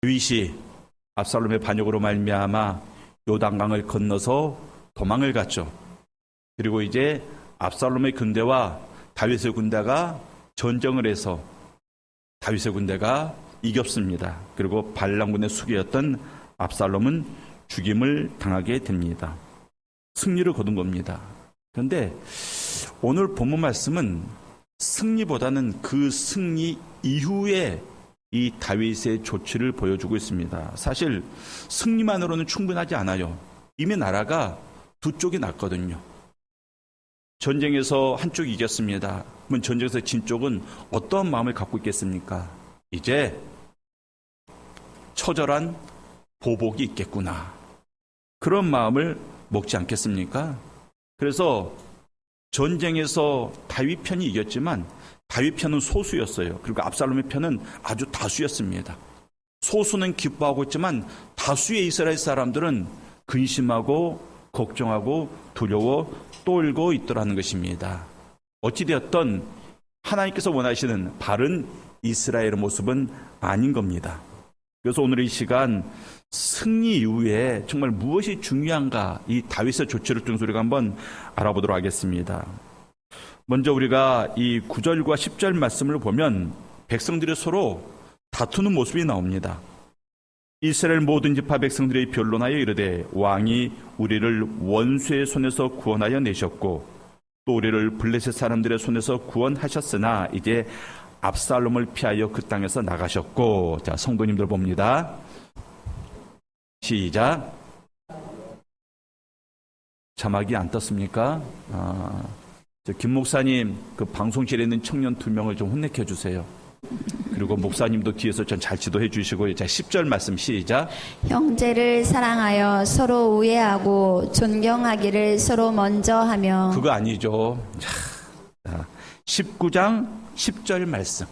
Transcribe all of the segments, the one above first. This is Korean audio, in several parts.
다윗이 압살롬의 반역으로 말미암아 요단강을 건너서 도망을 갔죠. 그리고 이제 압살롬의 군대와 다윗의 군대가 전쟁을 해서 다윗의 군대가 이겼습니다. 그리고 반란군의 수기였던 압살롬은 죽임을 당하게 됩니다. 승리를 거둔 겁니다. 그런데 오늘 본문 말씀은 승리보다는 그 승리 이후에 이 다윗의 조치를 보여주고 있습니다. 사실 승리만으로는 충분하지 않아요. 이미 나라가 두 쪽이 났거든요. 전쟁에서 한쪽이 이겼습니다. 그러면 전쟁에서 진 쪽은 어떠한 마음을 갖고 있겠습니까? 이제 처절한 보복이 있겠구나. 그런 마음을 먹지 않겠습니까? 그래서 전쟁에서 다윗 편이 이겼지만 다윗 편은 소수였어요. 그리고 압살롬의 편은 아주 다수였습니다. 소수는 기뻐하고 있지만 다수의 이스라엘 사람들은 근심하고 걱정하고 두려워 떨고 있더라는 것입니다. 어찌되었던 하나님께서 원하시는 바른 이스라엘의 모습은 아닌 겁니다. 그래서 오늘 이 시간 승리 이후에 정말 무엇이 중요한가, 이 다윗의 조치를 통해서 우리가 한번 알아보도록 하겠습니다. 먼저 우리가 이 9절과 10절 말씀을 보면 백성들이 서로 다투는 모습이 나옵니다. 이스라엘 모든 지파 백성들이 변론하여 이르되 왕이 우리를 원수의 손에서 구원하여 내셨고 또 우리를 블레셋 사람들의 손에서 구원하셨으나 이제 압살롬을 피하여 그 땅에서 나가셨고. 자, 성도님들 봅니다. 시작. 자막이 안 떴습니까? 김 목사님, 그 방송실에 있는 청년 2명을 좀 혼내켜 주세요. 그리고 목사님도 뒤에서 전 잘 지도해 주시고. 자, 10절 말씀 시작. 형제를 사랑하여 서로 우애하고 존경하기를 서로 먼저 하며. 그거 아니죠. 자, 19장 10절 말씀.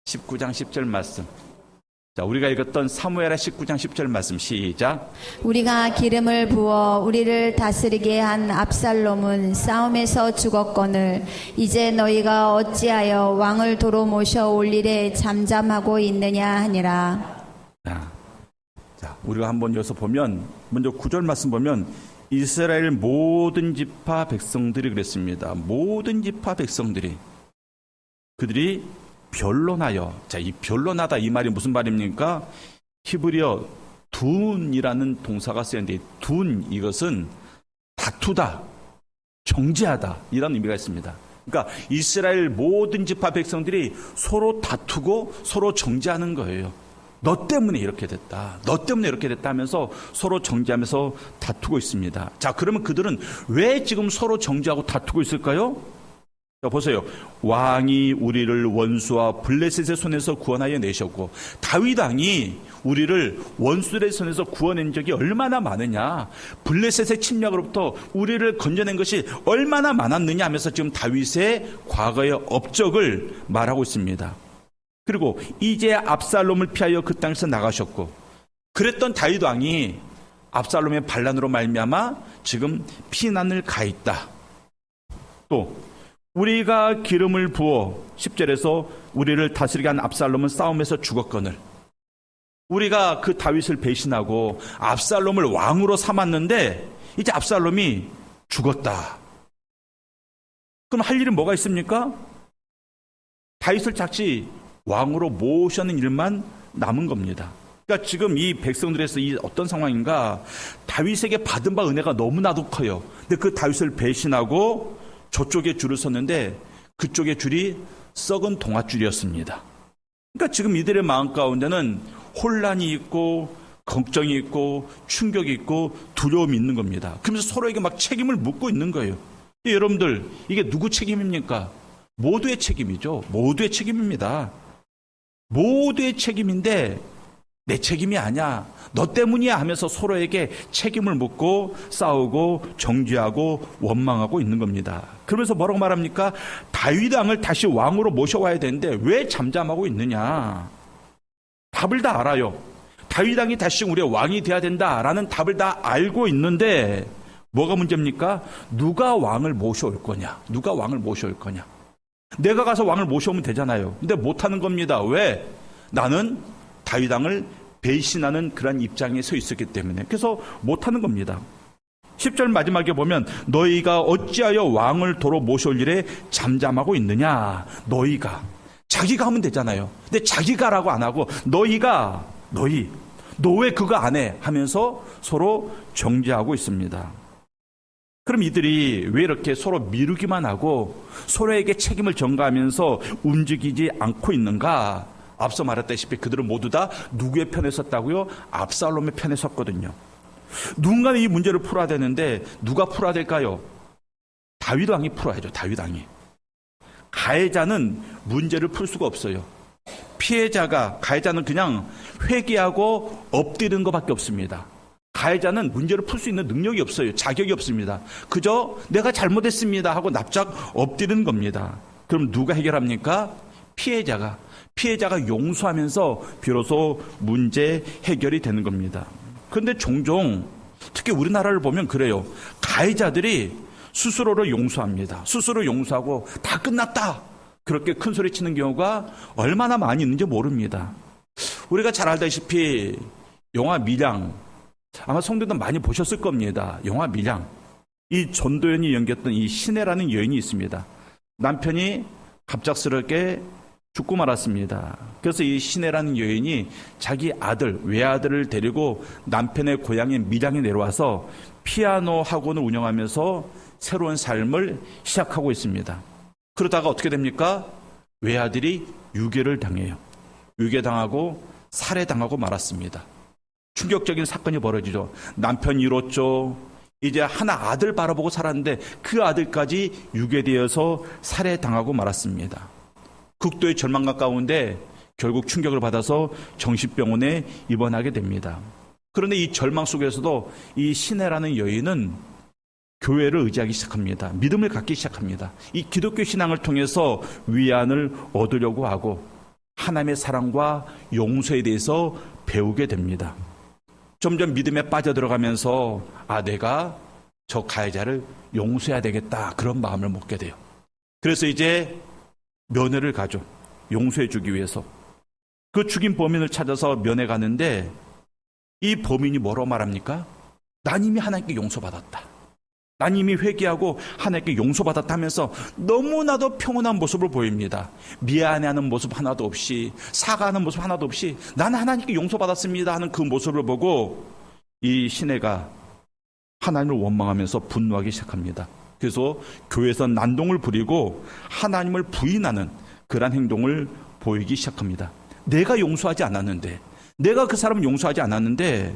19장 10절 말씀. 자, 우리가 읽었던 사무엘하 19장 10절 말씀 시작. 우리가 기름을 부어 우리를 다스리게 한 압살롬은 싸움에서 죽었거늘 이제 너희가 어찌하여 왕을 도로 모셔 올 일에 잠잠하고 있느냐 하니라. 자, 우리가 한번 여기서 보면 먼저 9절 말씀 보면 이스라엘 모든 지파 백성들이 그랬습니다. 모든 지파 백성들이 그들이 변론하여. 자, 이 변론하다 이 말이 무슨 말입니까? 히브리어 둔이라는 동사가 쓰였는데 둔, 이것은 다투다, 정죄하다 이런 의미가 있습니다. 그러니까 이스라엘 모든 지파 백성들이 서로 다투고 서로 정죄하는 거예요. 너 때문에 이렇게 됐다, 너 때문에 이렇게 됐다 하면서 서로 정죄하면서 다투고 있습니다. 자, 그러면 그들은 왜 지금 서로 정죄하고 다투고 있을까요? 자, 보세요. 왕이 우리를 원수와 블레셋의 손에서 구원하여 내셨고, 다윗 왕이 우리를 원수들의 손에서 구원한 적이 얼마나 많으냐, 블레셋의 침략으로부터 우리를 건져낸 것이 얼마나 많았느냐 하면서 지금 다윗의 과거의 업적을 말하고 있습니다. 그리고 이제 압살롬을 피하여 그 땅에서 나가셨고, 그랬던 다윗 왕이 압살롬의 반란으로 말미암아 지금 피난을 가 있다. 또 우리가 기름을 부어 10절에서 우리를 다스리게 한 압살롬은 싸움에서 죽었거늘 우리가 그 다윗을 배신하고 압살롬을 왕으로 삼았는데 이제 압살롬이 죽었다. 그럼 할 일이 뭐가 있습니까? 다윗을 다시 왕으로 모셔는 일만 남은 겁니다. 그러니까 지금 이 백성들에서 이 어떤 상황인가, 다윗에게 받은 바 은혜가 너무나도 커요. 근데 그 다윗을 배신하고 저쪽에 줄을 섰는데 그쪽의 줄이 썩은 동아줄이었습니다. 그러니까 지금 이들의 마음 가운데는 혼란이 있고 걱정이 있고 충격이 있고 두려움이 있는 겁니다. 그러면서 서로에게 막 책임을 묻고 있는 거예요. 여러분들, 이게 누구 책임입니까? 모두의 책임이죠. 모두의 책임입니다. 모두의 책임인데 내 책임이 아니야, 너 때문이야 하면서 서로에게 책임을 묻고 싸우고 정죄하고 원망하고 있는 겁니다. 그러면서 뭐라고 말합니까? 다윗 왕을 다시 왕으로 모셔와야 되는데 왜 잠잠하고 있느냐? 답을 다 알아요. 다윗 왕이 다시 우리의 왕이 돼야 된다라는 답을 다 알고 있는데 뭐가 문제입니까? 누가 왕을 모셔올 거냐? 누가 왕을 모셔올 거냐? 내가 가서 왕을 모셔오면 되잖아요. 근데 못하는 겁니다. 왜? 나는 다윗 왕을 배신하는 그런 입장에 서 있었기 때문에 그래서 못하는 겁니다. 10절 마지막에 보면 너희가 어찌하여 왕을 도로 모셔올 일에 잠잠하고 있느냐. 너희가 자기가 하면 되잖아요. 근데 자기가라고 안 하고 너희가 너 왜 그거 안 해? 하면서 서로 정죄하고 있습니다. 그럼 이들이 왜 이렇게 서로 미루기만 하고 서로에게 책임을 전가하면서 움직이지 않고 있는가? 앞서 말했다시피 그들은 모두 다 누구의 편에 섰다고요? 압살롬의 편에 섰거든요. 누군가는 이 문제를 풀어야 되는데 누가 풀어야 될까요? 다윗 왕이 풀어야죠. 다윗 왕이. 가해자는 문제를 풀 수가 없어요. 가해자는 그냥 회개하고 엎드리는 것밖에 없습니다. 가해자는 문제를 풀 수 있는 능력이 없어요. 자격이 없습니다. 그저 내가 잘못했습니다 하고 납작 엎드리는 겁니다. 그럼 누가 해결합니까? 피해자가 용서하면서 비로소 문제 해결이 되는 겁니다. 그런데 종종 특히 우리나라를 보면 그래요. 가해자들이 스스로를 용서합니다. 스스로 용서하고 다 끝났다. 그렇게 큰 소리 치는 경우가 얼마나 많이 있는지 모릅니다. 우리가 잘 알다시피 영화 밀양, 아마 성도들 많이 보셨을 겁니다. 영화 밀양. 이 전도연이 연기했던 이 신혜라는 여인이 있습니다. 남편이 갑작스럽게 죽고 말았습니다. 그래서 이 신혜라는 여인이 자기 외아들을 데리고 남편의 고향인 밀양에 내려와서 피아노 학원을 운영하면서 새로운 삶을 시작하고 있습니다. 그러다가 어떻게 됩니까? 외아들이 유괴를 당해요. 유괴당하고 살해당하고 말았습니다. 충격적인 사건이 벌어지죠. 남편이 이뤘죠. 이제 하나 아들 바라보고 살았는데 그 아들까지 유괴되어서 살해당하고 말았습니다. 극도의 절망감 가운데 결국 충격을 받아서 정신병원에 입원하게 됩니다. 그런데 이 절망 속에서도 이 신혜라는 여인은 교회를 의지하기 시작합니다. 믿음을 갖기 시작합니다. 이 기독교 신앙을 통해서 위안을 얻으려고 하고 하나님의 사랑과 용서에 대해서 배우게 됩니다. 점점 믿음에 빠져들어가면서 내가 저 가해자를 용서해야 되겠다 그런 마음을 먹게 돼요. 그래서 이제 면회를 가죠. 용서해 주기 위해서. 그 죽인 범인을 찾아서 면회 가는데 이 범인이 뭐라고 말합니까? 난 이미 하나님께 용서받았다. 난 이미 회개하고 하나님께 용서받았다 하면서 너무나도 평온한 모습을 보입니다. 미안해하는 모습 하나도 없이 사과하는 모습 하나도 없이 나는 하나님께 용서받았습니다 하는 그 모습을 보고 이 신혜가 하나님을 원망하면서 분노하기 시작합니다. 그래서 교회에서 난동을 부리고 하나님을 부인하는 그러한 행동을 보이기 시작합니다. 내가 용서하지 않았는데 내가 그 사람을 용서하지 않았는데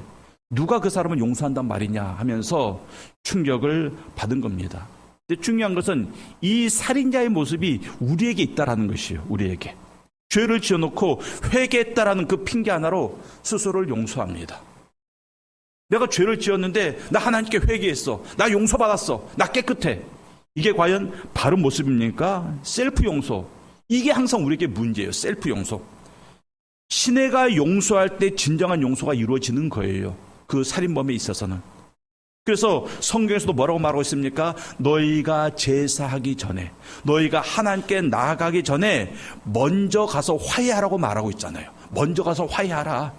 누가 그 사람을 용서한단 말이냐 하면서 충격을 받은 겁니다. 근데 중요한 것은 이 살인자의 모습이 우리에게 있다라는 것이에요. 우리에게. 죄를 지어놓고 회개했다라는 그 핑계 하나로 스스로를 용서합니다. 내가 죄를 지었는데 나 하나님께 회개했어. 나 용서받았어. 나 깨끗해. 이게 과연 바른 모습입니까? 셀프 용서. 이게 항상 우리에게 문제예요. 셀프 용서. 신혜가 용서할 때 진정한 용서가 이루어지는 거예요. 그 살인범에 있어서는. 그래서 성경에서도 뭐라고 말하고 있습니까? 너희가 제사하기 전에, 너희가 하나님께 나아가기 전에 먼저 가서 화해하라고 말하고 있잖아요. 먼저 가서 화해하라.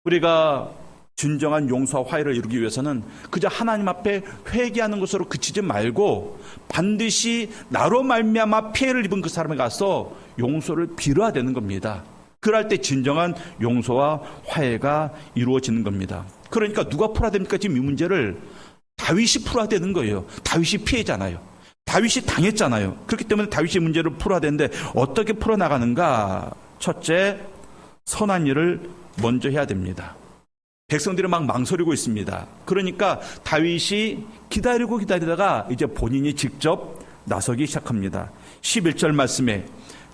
우리가 진정한 용서와 화해를 이루기 위해서는 그저 하나님 앞에 회개하는 것으로 그치지 말고 반드시 나로 말미암아 피해를 입은 그 사람에 가서 용서를 빌어야 되는 겁니다. 그럴 때 진정한 용서와 화해가 이루어지는 겁니다. 그러니까 누가 풀어야 됩니까? 지금 이 문제를 다윗이 풀어야 되는 거예요. 다윗이 피해잖아요. 다윗이 당했잖아요. 그렇기 때문에 다윗이 문제를 풀어야 되는데 어떻게 풀어나가는가? 첫째, 선한 일을 먼저 해야 됩니다. 백성들이 막 망설이고 있습니다. 그러니까 다윗이 기다리다가 이제 본인이 직접 나서기 시작합니다. 11절 말씀에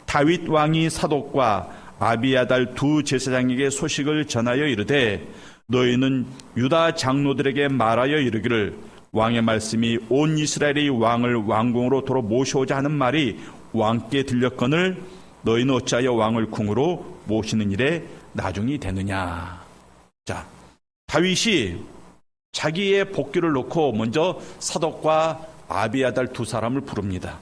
다윗 왕이 사독과 아비아달 두 제사장에게 소식을 전하여 이르되 너희는 유다 장로들에게 말하여 이르기를 왕의 말씀이 온 이스라엘이 왕을 왕궁으로 도로 모셔오자 하는 말이 왕께 들렸거늘 너희는 어찌하여 왕을 궁으로 모시는 일에 나중이 되느냐. 자, 다윗이 자기의 복귀를 놓고 먼저 사독과 아비아달 두 사람을 부릅니다.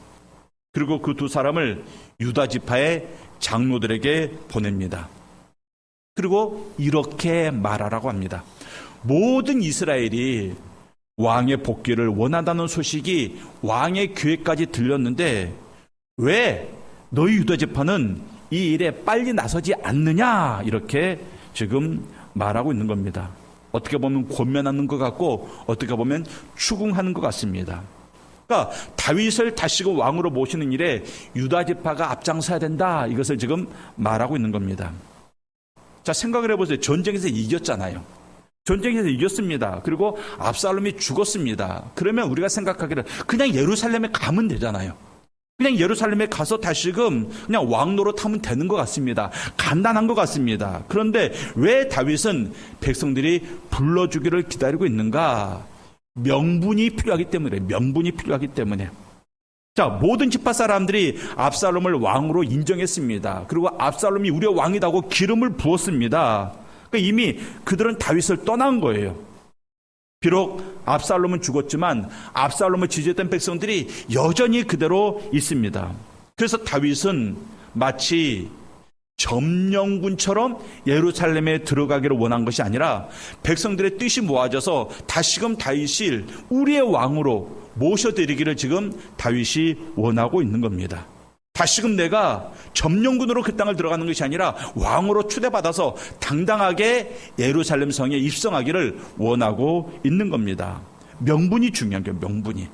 그리고 그 두 사람을 유다 지파의 장로들에게 보냅니다. 그리고 이렇게 말하라고 합니다. 모든 이스라엘이 왕의 복귀를 원한다는 소식이 왕의 귀에까지 들렸는데 왜 너희 유다 지파는 이 일에 빨리 나서지 않느냐, 이렇게 지금 말하고 있는 겁니다. 어떻게 보면 권면하는 것 같고 어떻게 보면 추궁하는 것 같습니다. 그러니까 다윗을 다시금 왕으로 모시는 일에 유다 지파가 앞장서야 된다, 이것을 지금 말하고 있는 겁니다. 자, 생각을 해보세요. 전쟁에서 이겼잖아요. 전쟁에서 이겼습니다. 그리고 압살롬이 죽었습니다. 그러면 우리가 생각하기를 그냥 예루살렘에 가면 되잖아요. 그냥 예루살렘에 가서 다시금 그냥 왕 노릇하면 되는 것 같습니다. 간단한 것 같습니다. 그런데 왜 다윗은 백성들이 불러주기를 기다리고 있는가? 명분이 필요하기 때문에, 명분이 필요하기 때문에. 자, 모든 지파 사람들이 압살롬을 왕으로 인정했습니다. 그리고 압살롬이 우리의 왕이라고 기름을 부었습니다. 그러니까 이미 그들은 다윗을 떠난 거예요. 비록 압살롬은 죽었지만 압살롬을 지지했던 백성들이 여전히 그대로 있습니다. 그래서 다윗은 마치 점령군처럼 예루살렘에 들어가기를 원한 것이 아니라 백성들의 뜻이 모아져서 다시금 다윗을 우리의 왕으로 모셔드리기를 지금 다윗이 원하고 있는 겁니다. 다시금 내가 점령군으로 그 땅을 들어가는 것이 아니라 왕으로 초대받아서 당당하게 예루살렘 성에 입성하기를 원하고 있는 겁니다. 명분이 중요한 거예요. 명분이.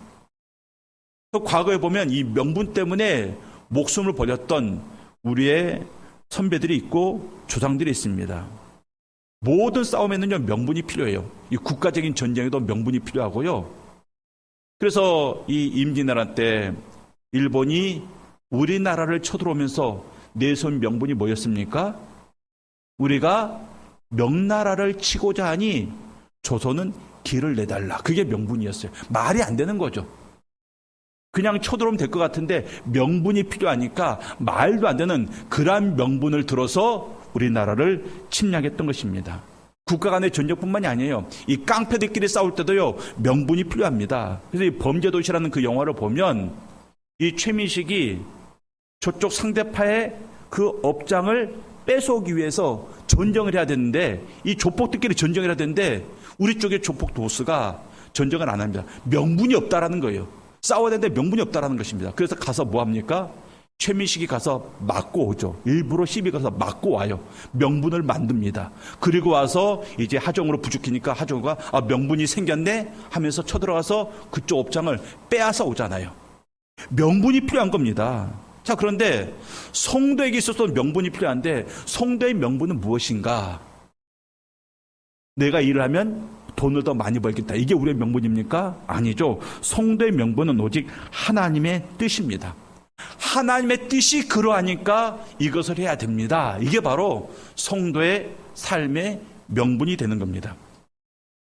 과거에 보면 이 명분 때문에 목숨을 버렸던 우리의 선배들이 있고 조상들이 있습니다. 모든 싸움에는요, 명분이 필요해요. 이 국가적인 전쟁에도 명분이 필요하고요. 그래서 이 임진왜란 때 일본이 우리나라를 쳐들어오면서 내세운 명분이 뭐였습니까? 우리가 명나라를 치고자 하니 조선은 길을 내달라. 그게 명분이었어요. 말이 안 되는 거죠. 그냥 쳐들어오면 될 것 같은데 명분이 필요하니까 말도 안 되는 그러한 명분을 들어서 우리나라를 침략했던 것입니다. 국가 간의 전쟁뿐만이 아니에요. 이 깡패들끼리 싸울 때도요, 명분이 필요합니다. 그래서 이 범죄도시라는 그 영화를 보면 이 최민식이 저쪽 상대파의 그 업장을 뺏어오기 위해서 전쟁을 해야 되는데, 이 조폭들끼리 전쟁을 해야 되는데 우리 쪽의 조폭 도스가 전쟁을 안 합니다. 명분이 없다라는 거예요. 싸워야 되는데 명분이 없다라는 것입니다. 그래서 가서 뭐 합니까? 최민식이 가서 맞고 오죠. 일부러 시비 가서 맞고 와요. 명분을 만듭니다. 그리고 와서 이제 하정으로 부추기니까 하정우가 명분이 생겼네 하면서 쳐들어가서 그쪽 업장을 빼앗아 오잖아요. 명분이 필요한 겁니다. 자, 그런데 성도에게 있어서 명분이 필요한데 성도의 명분은 무엇인가? 내가 일을 하면 돈을 더 많이 벌겠다. 이게 우리의 명분입니까? 아니죠. 성도의 명분은 오직 하나님의 뜻입니다. 하나님의 뜻이 그러하니까 이것을 해야 됩니다. 이게 바로 성도의 삶의 명분이 되는 겁니다.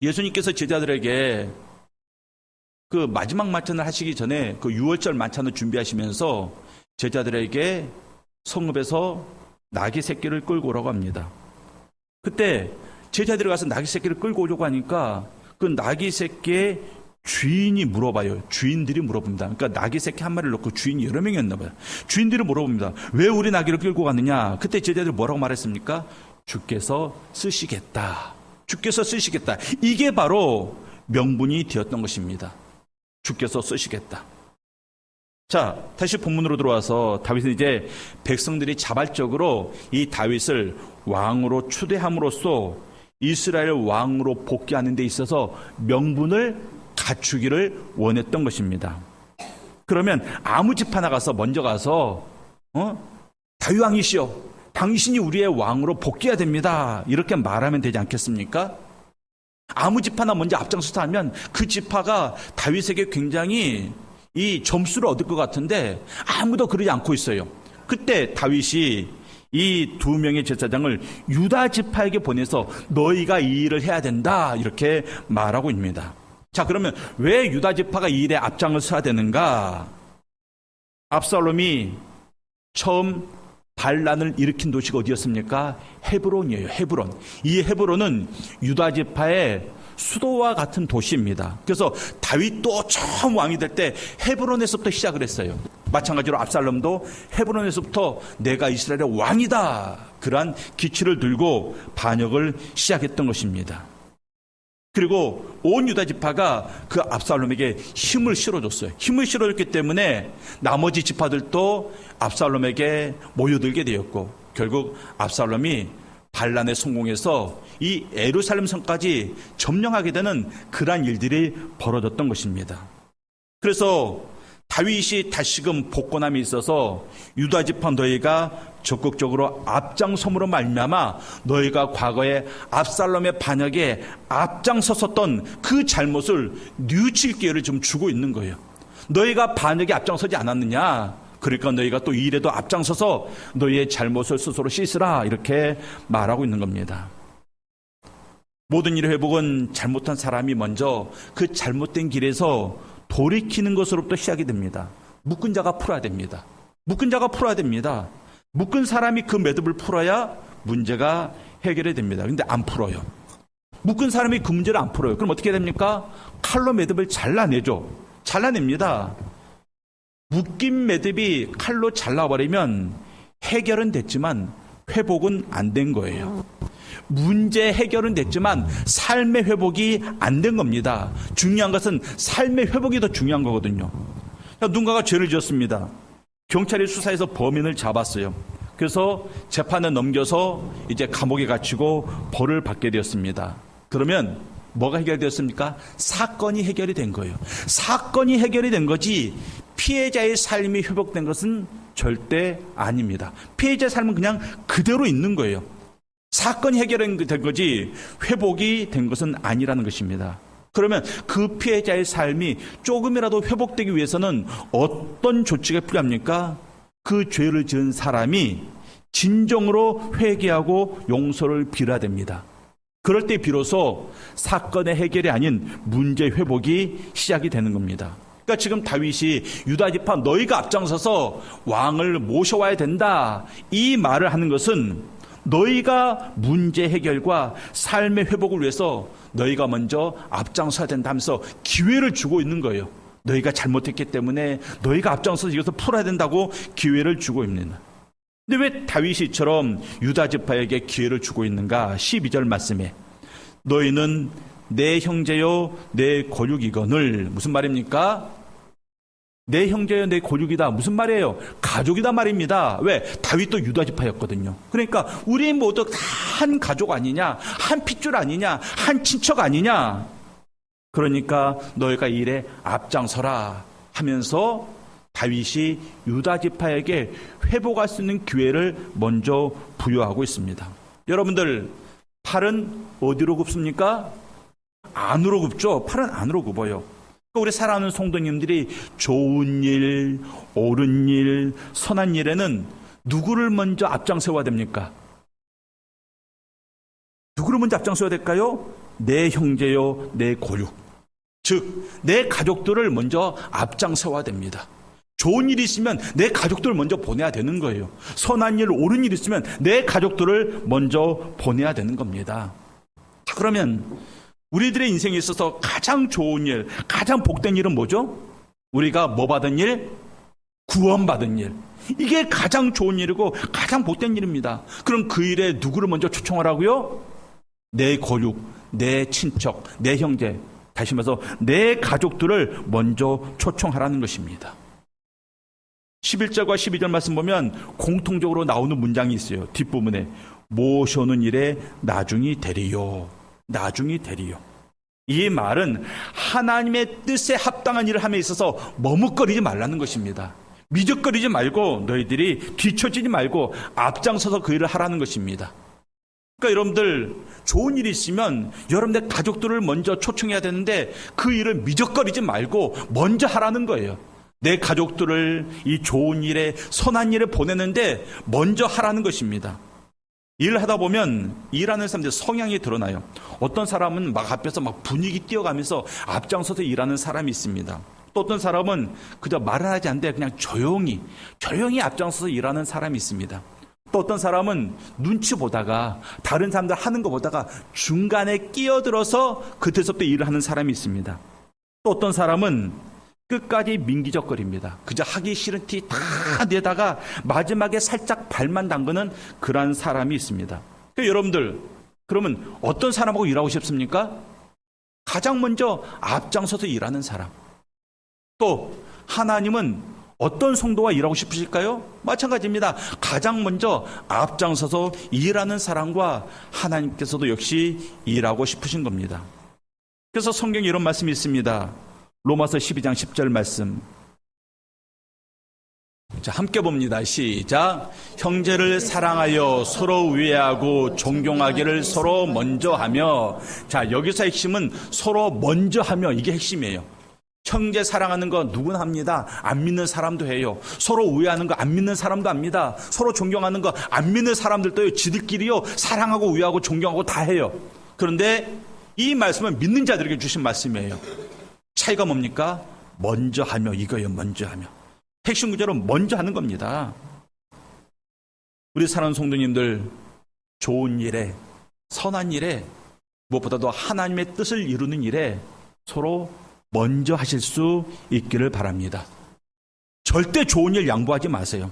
예수님께서 제자들에게 그 마지막 만찬을 하시기 전에 그 유월절 만찬을 준비하시면서 제자들에게 성읍에서 나귀 새끼를 끌고 오라고 합니다. 그때 제자들이 가서 나귀 새끼를 끌고 오려고 하니까 그 나귀 새끼의 주인이 물어봐요. 주인들이 물어봅니다. 그러니까 나귀 새끼 한 마리를 놓고 주인이 여러 명이었나 봐요. 주인들이 물어봅니다. 왜 우리 나귀를 끌고 갔느냐? 그때 제자들이 뭐라고 말했습니까? 주께서 쓰시겠다. 주께서 쓰시겠다. 이게 바로 명분이 되었던 것입니다. 주께서 쓰시겠다. 자, 다시 본문으로 들어와서 다윗은 이제 백성들이 자발적으로 이 다윗을 왕으로 추대함으로써 이스라엘 왕으로 복귀하는 데 있어서 명분을 갖추기를 원했던 것입니다. 그러면 아무 집 하나 가서 먼저 가서 다윗 왕이시여, 당신이 우리의 왕으로 복귀해야 됩니다. 이렇게 말하면 되지 않겠습니까? 아무 집 하나 먼저 앞장서서 하면 그 지파가 다윗에게 굉장히 이 점수를 얻을 것 같은데 아무도 그러지 않고 있어요. 그때 다윗이 이 두 명의 제사장을 유다 지파에게 보내서 너희가 이 일을 해야 된다 이렇게 말하고 있습니다. 자, 그러면 왜 유다 지파가 이 일에 앞장을 서야 되는가? 압살롬이 처음 반란을 일으킨 도시가 어디였습니까? 헤브론이에요. 헤브론. 이 헤브론은 유다 지파의 수도와 같은 도시입니다. 그래서 다윗도 처음 왕이 될 때 헤브론에서부터 시작을 했어요. 마찬가지로 압살롬도 헤브론에서부터 내가 이스라엘의 왕이다, 그러한 기치를 들고 반역을 시작했던 것입니다. 그리고 온 유다 지파가 그 압살롬에게 힘을 실어줬어요. 힘을 실어줬기 때문에 나머지 지파들도 압살롬에게 모여들게 되었고, 결국 압살롬이 반란에 성공해서 이 예루살렘 성까지 점령하게 되는 그러한 일들이 벌어졌던 것입니다. 그래서 다윗이 다시금 복권함이 있어서 유다 지파 너희가 적극적으로 앞장섬으로 말미암아 너희가 과거에 압살롬의 반역에 앞장섰었던 그 잘못을 뉘우칠 기회를 좀 주고 있는 거예요. 너희가 반역에 앞장서지 않았느냐? 그러니까 너희가 또 이 일에도 앞장서서 너희의 잘못을 스스로 씻으라, 이렇게 말하고 있는 겁니다. 모든 일의 회복은 잘못한 사람이 먼저 그 잘못된 길에서 돌이키는 것으로부터 시작이 됩니다. 묶은 자가 풀어야 됩니다. 묶은 자가 풀어야 됩니다. 묶은 사람이 그 매듭을 풀어야 문제가 해결이 됩니다. 근데 안 풀어요. 묶은 사람이 그 문제를 안 풀어요. 그럼 어떻게 됩니까? 칼로 매듭을 잘라내죠. 잘라냅니다. 묶인 매듭이 칼로 잘라버리면 해결은 됐지만 회복은 안 된 거예요. 문제 해결은 됐지만 삶의 회복이 안 된 겁니다. 중요한 것은 삶의 회복이 더 중요한 거거든요. 누군가가 죄를 지었습니다. 경찰이 수사해서 범인을 잡았어요. 그래서 재판에 넘겨서 이제 감옥에 갇히고 벌을 받게 되었습니다. 그러면 뭐가 해결되었습니까? 사건이 해결이 된 거예요. 사건이 해결이 된 거지 피해자의 삶이 회복된 것은 절대 아닙니다. 피해자의 삶은 그냥 그대로 있는 거예요. 사건이 해결된 거지 회복이 된 것은 아니라는 것입니다. 그러면 그 피해자의 삶이 조금이라도 회복되기 위해서는 어떤 조치가 필요합니까? 그 죄를 지은 사람이 진정으로 회개하고 용서를 빌어야 됩니다. 그럴 때 비로소 사건의 해결이 아닌 문제 회복이 시작이 되는 겁니다. 그러니까 지금 다윗이 유다 지파 너희가 앞장서서 왕을 모셔와야 된다, 이 말을 하는 것은 너희가 문제 해결과 삶의 회복을 위해서 너희가 먼저 앞장서야 된다 하면서 기회를 주고 있는 거예요. 너희가 잘못했기 때문에 너희가 앞장서서 이것을 풀어야 된다고 기회를 주고 있습니다. 근데 왜 다윗이 이처럼 유다 지파에게 기회를 주고 있는가? 12절 말씀에 너희는 내 형제요 내 골육이거늘, 무슨 말입니까? 내 형제요 내 골육이다, 무슨 말이에요? 가족이다 말입니다. 왜? 다윗도 유다 지파였거든요. 그러니까 우리 모두 다 한 가족 아니냐, 한 핏줄 아니냐, 한 친척 아니냐. 그러니까 너희가 이 일에 앞장서라 하면서 다윗이 유다 지파에게 회복할 수 있는 기회를 먼저 부여하고 있습니다. 여러분들, 팔은 어디로 굽습니까? 안으로 굽죠. 팔은 안으로 굽어요. 우리 사랑하는 성도님들이 좋은 일, 옳은 일, 선한 일에는 누구를 먼저 앞장서야 됩니까? 누구를 먼저 앞장서야 될까요? 내 형제요 내 골육, 즉 내 가족들을 먼저 앞장서야 됩니다. 좋은 일이 있으면 내 가족들을 먼저 보내야 되는 거예요. 선한 일, 옳은 일이 있으면 내 가족들을 먼저 보내야 되는 겁니다. 그러면 우리들의 인생에 있어서 가장 좋은 일, 가장 복된 일은 뭐죠? 우리가 뭐 받은 일? 구원받은 일. 이게 가장 좋은 일이고 가장 복된 일입니다. 그럼 그 일에 누구를 먼저 초청하라고요? 내 골육, 내 친척, 내 형제, 다시 말해서 내 가족들을 먼저 초청하라는 것입니다. 11절과 12절 말씀 보면 공통적으로 나오는 문장이 있어요. 뒷부분에 모셔오는 일에 나중이 되리요. 나중이 되리요. 이 말은 하나님의 뜻에 합당한 일을 함에 있어서 머뭇거리지 말라는 것입니다. 미적거리지 말고 너희들이 뒤처지지 말고 앞장서서 그 일을 하라는 것입니다. 그러니까 여러분들, 좋은 일이 있으면 여러분들 가족들을 먼저 초청해야 되는데 그 일을 미적거리지 말고 먼저 하라는 거예요. 내 가족들을 이 좋은 일에, 선한 일에 보내는데 먼저 하라는 것입니다. 일을 하다 보면 일하는 사람들 성향이 드러나요. 어떤 사람은 막 앞에서 막 분위기 띄워가면서 앞장서서 일하는 사람이 있습니다. 또 어떤 사람은 그저 말을 하지 않는데 그냥 조용히 앞장서서 일하는 사람이 있습니다. 또 어떤 사람은 눈치 보다가 다른 사람들 하는 거 보다가 중간에 끼어들어서 그때서부터 일을 하는 사람이 있습니다. 또 어떤 사람은 끝까지 민기적거립니다. 그저 하기 싫은 티 다 내다가 마지막에 살짝 발만 담그는 그런 사람이 있습니다. 여러분들, 그러면 어떤 사람하고 일하고 싶습니까? 가장 먼저 앞장서서 일하는 사람. 또 하나님은 어떤 성도와 일하고 싶으실까요? 마찬가지입니다. 가장 먼저 앞장서서 일하는 사람과 하나님께서도 역시 일하고 싶으신 겁니다. 그래서 성경에 이런 말씀이 있습니다. 로마서 12장 10절 말씀. 자, 함께 봅니다. 시작. 형제를 사랑하여 서로 우애하고 존경하기를 서로 먼저 하며. 자, 여기서 핵심은 서로 먼저 하며, 이게 핵심이에요. 형제 사랑하는 거 누구나 합니다. 안 믿는 사람도 해요. 서로 우애하는 거 안 믿는 사람도 합니다. 서로 존경하는 거 안 믿는 사람들도요. 지들끼리요. 사랑하고 우애하고 존경하고 다 해요. 그런데 이 말씀은 믿는 자들에게 주신 말씀이에요. 차이가 뭡니까? 먼저 하며, 이거예요. 먼저 하며. 핵심 구절은 먼저 하는 겁니다. 우리 사랑하는 성도님들, 좋은 일에, 선한 일에, 무엇보다도 하나님의 뜻을 이루는 일에 서로 먼저 하실 수 있기를 바랍니다. 절대 좋은 일 양보하지 마세요.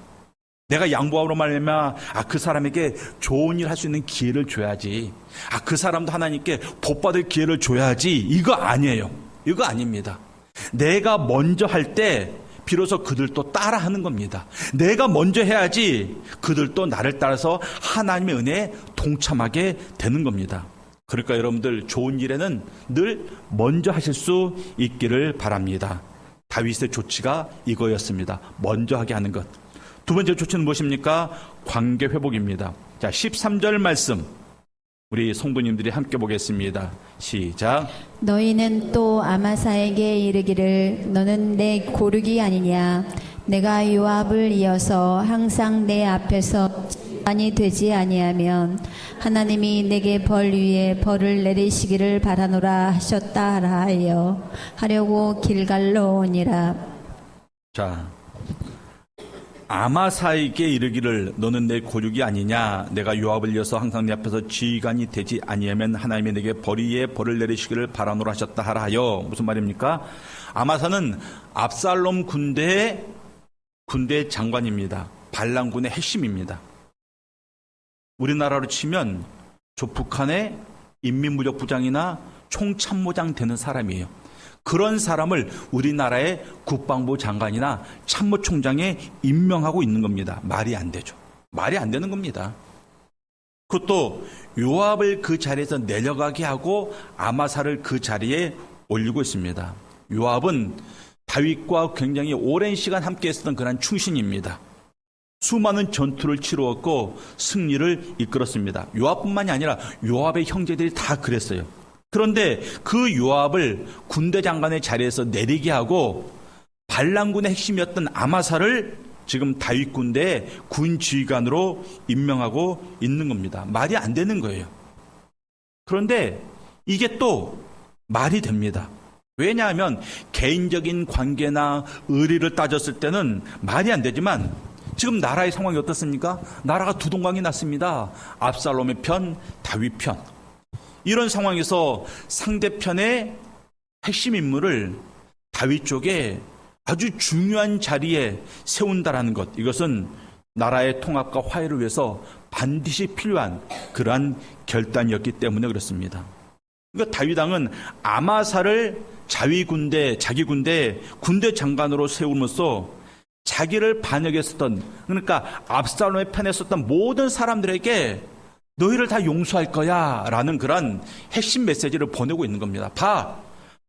내가 양보함으로 말하면 그 사람에게 좋은 일 할 수 있는 기회를 줘야지. 그 사람도 하나님께 복받을 기회를 줘야지. 이거 아니에요. 이거 아닙니다. 내가 먼저 할 때 비로소 그들도 따라하는 겁니다. 내가 먼저 해야지 그들도 나를 따라서 하나님의 은혜에 동참하게 되는 겁니다. 그러니까 여러분들 좋은 일에는 늘 먼저 하실 수 있기를 바랍니다. 다윗의 조치가 이거였습니다. 먼저 하게 하는 것. 두 번째 조치는 무엇입니까? 관계 회복입니다. 자, 13절 말씀 우리 성도님들이 함께 보겠습니다. 시작. 너희는 또 아마사에게 이르기를 너는 내 고르기 아니냐. 내가 요압을 이어서 항상 내 앞에서 지휘관이 되지 아니하면 하나님이 내게 벌 위에 벌을 내리시기를 바라노라 하셨다 하여 하려고 길갈로 오니라. 자, 아마사에게 이르기를 너는 내 고륙이 아니냐. 내가 요압을 이어서 항상 내 앞에서 지휘관이 되지 아니하면 하나님이 내게 벌 위에 벌을 내리시기를 바라노라 하셨다 하여. 무슨 말입니까? 아마사는 압살롬 군대 장관입니다. 반란군의 핵심입니다. 우리나라로 치면 저 북한의 인민무력부장이나 총참모장 되는 사람이에요. 그런 사람을 우리나라의 국방부 장관이나 참모총장에 임명하고 있는 겁니다. 말이 안 되죠. 말이 안 되는 겁니다. 그것도 요압을 그 자리에서 내려가게 하고 아마사를 그 자리에 올리고 있습니다. 요압은 다윗과 굉장히 오랜 시간 함께 했었던 그런 충신입니다. 수많은 전투를 치루었고 승리를 이끌었습니다. 요압뿐만이 아니라 요압의 형제들이 다 그랬어요. 그런데 그 요압을 군대 장관의 자리에서 내리게 하고 반란군의 핵심이었던 아마사를 지금 다윗 군대의 군 지휘관으로 임명하고 있는 겁니다. 말이 안 되는 거예요. 그런데 이게 또 말이 됩니다. 왜냐하면 개인적인 관계나 의리를 따졌을 때는 말이 안 되지만 지금 나라의 상황이 어떻습니까? 나라가 두 동강이 났습니다. 압살롬의 편, 다윗 편. 이런 상황에서 상대편의 핵심 인물을 다윗 쪽에 아주 중요한 자리에 세운다라는 것. 이것은 나라의 통합과 화해를 위해서 반드시 필요한 그러한 결단이었기 때문에 그렇습니다. 그러니까 다윗 왕은 아마사를 자기 군대 장관으로 세움으로써 자기를 반역했었던, 그러니까 압살롬의 편에 섰던 모든 사람들에게 너희를 다 용서할 거야 라는 그런 핵심 메시지를 보내고 있는 겁니다. 봐,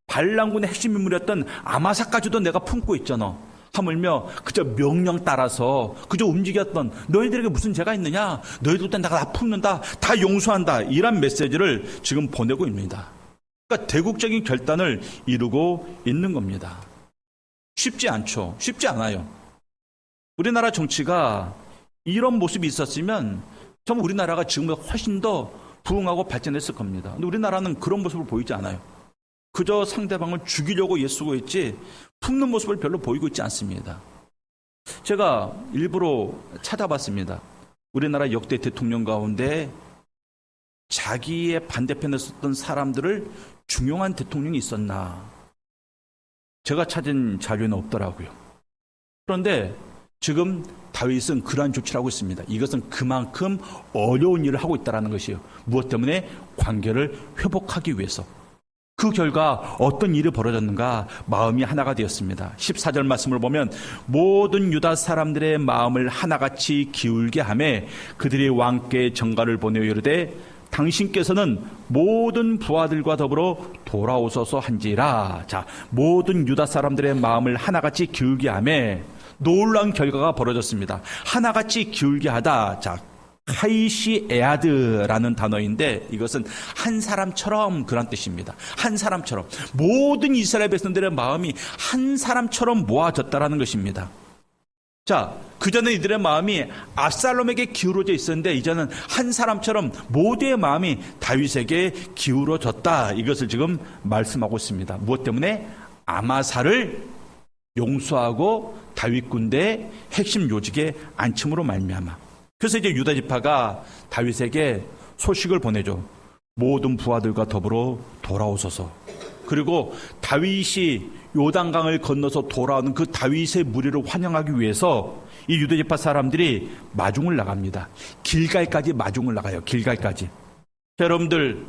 반란군의 핵심 인물이었던 아마사까지도 내가 품고 있잖아. 하물며 그저 명령 따라서 그저 움직였던 너희들에게 무슨 죄가 있느냐, 너희들 때 내가 다 품는다, 다 용서한다, 이런 메시지를 지금 보내고 있습니다. 그러니까 대국적인 결단을 이루고 있는 겁니다. 쉽지 않죠. 쉽지 않아요. 우리나라 정치가 이런 모습이 있었으면 정말 우리나라가 지금보다 훨씬 더 부흥하고 발전했을 겁니다. 근데 우리나라는 그런 모습을 보이지 않아요. 그저 상대방을 죽이려고 애쓰고 있지 품는 모습을 별로 보이고 있지 않습니다. 제가 일부러 찾아봤습니다. 우리나라 역대 대통령 가운데 자기의 반대편에 섰던 사람들을 중용한 대통령이 있었나? 제가 찾은 자료는 없더라고요. 그런데 지금 다윗은 그러한 조치를 하고 있습니다. 이것은 그만큼 어려운 일을 하고 있다는 것이에요. 무엇 때문에? 관계를 회복하기 위해서. 그 결과 어떤 일이 벌어졌는가? 마음이 하나가 되었습니다. 14절 말씀을 보면 모든 유다 사람들의 마음을 하나같이 기울게 하매 그들이 왕께 전가를 보내어 이르되 당신께서는 모든 부하들과 더불어 돌아오소서 한지라. 자, 모든 유다 사람들의 마음을 하나같이 기울게 하매 놀라운 결과가 벌어졌습니다. 하나같이 기울게 하다. 자, 카이시 에아드라는 단어인데 이것은 한 사람처럼 그런 뜻입니다. 한 사람처럼 모든 이스라엘 백성들의 마음이 한 사람처럼 모아졌다라는 것입니다. 자, 그전에 이들의 마음이 압살롬에게 기울어져 있었는데 이제는 한 사람처럼 모두의 마음이 다윗에게 기울어졌다. 이것을 지금 말씀하고 있습니다. 무엇 때문에? 아마사를 용서하고 다윗 군대의 핵심 요직에 앉힘으로 말미암아. 그래서 이제 유다 지파가 다윗에게 소식을 보내죠. 모든 부하들과 더불어 돌아오소서. 그리고 다윗이 요단강을 건너서 돌아오는 그 다윗의 무리를 환영하기 위해서 이 유다 지파 사람들이 마중을 나갑니다. 길갈까지 마중을 나가요. 길갈까지. 자, 여러분들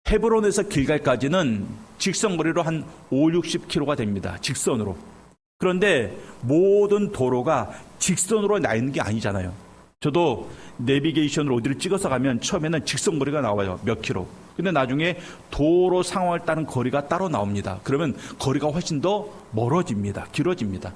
헤브론에서 길갈까지는 직선거리로 한 50-60km가 됩니다. 직선으로. 그런데 모든 도로가 직선으로 나 있는 게 아니잖아요. 저도 내비게이션으로 어디를 찍어서 가면 처음에는 직선거리가 나와요. 몇 킬로. 근데 나중에 도로 상황을 따른 거리가 따로 나옵니다. 그러면 거리가 훨씬 더 멀어집니다. 길어집니다.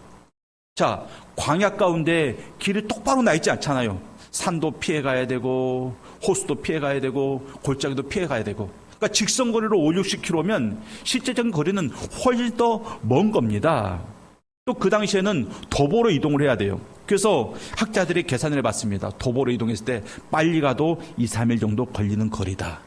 자, 광야 가운데 길이 똑바로 나 있지 않잖아요. 산도 피해 가야 되고 호수도 피해 가야 되고 골짜기도 피해 가야 되고. 그러니까 직선거리로 50-60km면 실제적인 거리는 훨씬 더 먼 겁니다. 또 그 당시에는 도보로 이동을 해야 돼요. 그래서 학자들이 계산을 해봤습니다. 도보로 이동했을 때 빨리 가도 2-3일 정도 걸리는 거리다.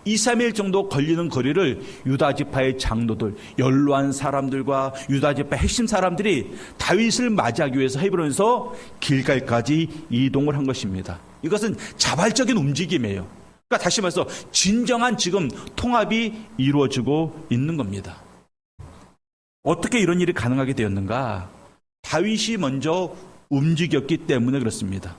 2-3일 정도 걸리는 거리를 유다 지파의 장로들, 연로한 사람들과 유다 지파 핵심 사람들이 다윗을 맞이하기 위해서 헤브론에서 길갈까지 이동을 한 것입니다. 이것은 자발적인 움직임이에요. 그러니까 다시 말해서 진정한 지금 통합이 이루어지고 있는 겁니다. 어떻게 이런 일이 가능하게 되었는가? 다윗이 먼저 움직였기 때문에 그렇습니다.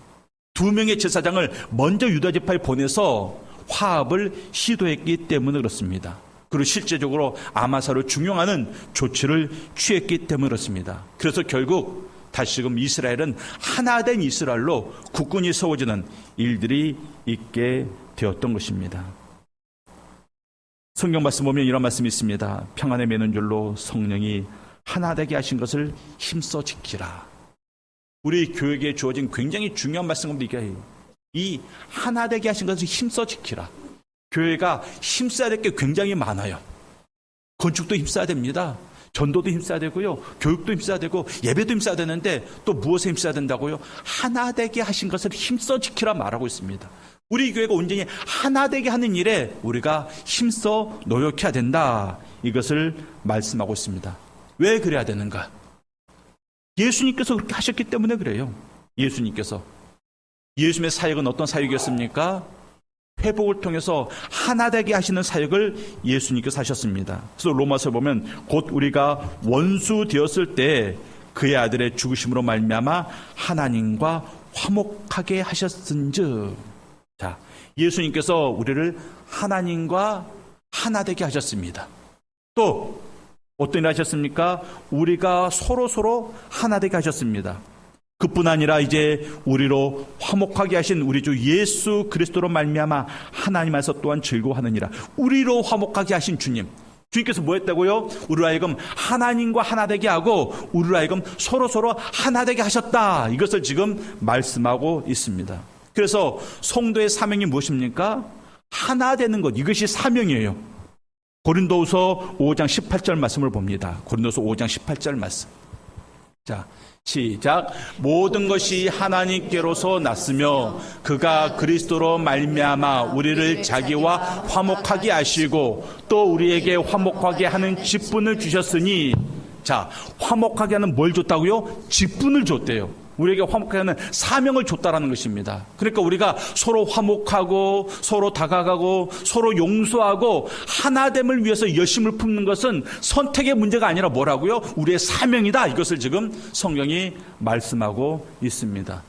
2명의 제사장을 먼저 유다 지파에 보내서 화합을 시도했기 때문에 그렇습니다. 그리고 실제적으로 아마사를 중용하는 조치를 취했기 때문에 그렇습니다. 그래서 결국 다시금 이스라엘은 하나된 이스라엘로 국군이 세워지는 일들이 있게 되었던 것입니다. 성경 말씀 보면 이런 말씀이 있습니다. 평안에 매는 줄로 성령이 하나 되게 하신 것을 힘써 지키라. 우리 교회에 주어진 굉장히 중요한 말씀을 얘기해요. 이 하나 되게 하신 것을 힘써 지키라. 교회가 힘써야 될 게 굉장히 많아요. 건축도 힘써야 됩니다. 전도도 힘써야 되고요. 교육도 힘써야 되고 예배도 힘써야 되는데 또 무엇에 힘써야 된다고요? 하나 되게 하신 것을 힘써 지키라 말하고 있습니다. 우리 교회가 온전히 하나 되게 하는 일에 우리가 힘써 노력해야 된다. 이것을 말씀하고 있습니다. 왜 그래야 되는가? 예수님께서 그렇게 하셨기 때문에 그래요. 예수님께서. 예수님의 사역은 어떤 사역이었습니까? 회복을 통해서 하나 되게 하시는 사역을 예수님께서 하셨습니다. 그래서 로마서에 보면 곧 우리가 원수 되었을 때 그의 아들의 죽으심으로 말미암아 하나님과 화목하게 하셨은즉. 자, 예수님께서 우리를 하나님과 하나 되게 하셨습니다. 또 어떤 일 하셨습니까? 우리가 서로 하나 되게 하셨습니다. 그뿐 아니라 이제 우리로 화목하게 하신 우리 주 예수 그리스도로 말미암아 하나님께서 또한 즐거워하느니라. 우리로 화목하게 하신 주님. 주님께서 뭐 했다고요? 우리로 하여금 하나님과 하나 되게 하고 우리로 하여금 서로 하나 되게 하셨다. 이것을 지금 말씀하고 있습니다. 그래서 성도의 사명이 무엇입니까? 하나 되는 것. 이것이 사명이에요. 고린도후서 5장 18절 말씀을 봅니다. 고린도후서 5장 18절 말씀. 자, 시작. 모든 것이 하나님께로서 났으며 그가 그리스도로 말미암아 우리를 자기와 화목하게 하시고 또 우리에게 화목하게 하는 직분을 주셨으니. 자, 화목하게 하는 뭘 줬다고요? 직분을 줬대요. 우리에게 화목하게 하는 사명을 줬다라는 것입니다. 그러니까 우리가 서로 화목하고 서로 다가가고 서로 용서하고 하나됨을 위해서 열심을 품는 것은 선택의 문제가 아니라 뭐라고요? 우리의 사명이다. 이것을 지금 성경이 말씀하고 있습니다.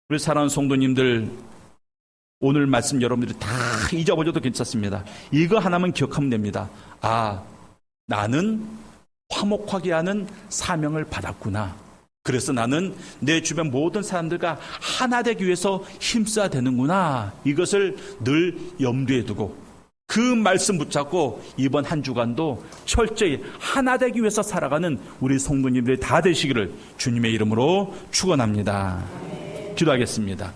우리 사랑하는 성도님들, 오늘 말씀 여러분들이 다 잊어버려도 괜찮습니다. 이거 하나만 기억하면 됩니다. 아, 나는 화목하게 하는 사명을 받았구나. 그래서 나는 내 주변 모든 사람들과 하나 되기 위해서 힘써야 되는구나. 이것을 늘 염두에 두고 그 말씀 붙잡고 이번 한 주간도 철저히 하나 되기 위해서 살아가는 우리 성도님들이 다 되시기를 주님의 이름으로 축원합니다. 기도하겠습니다.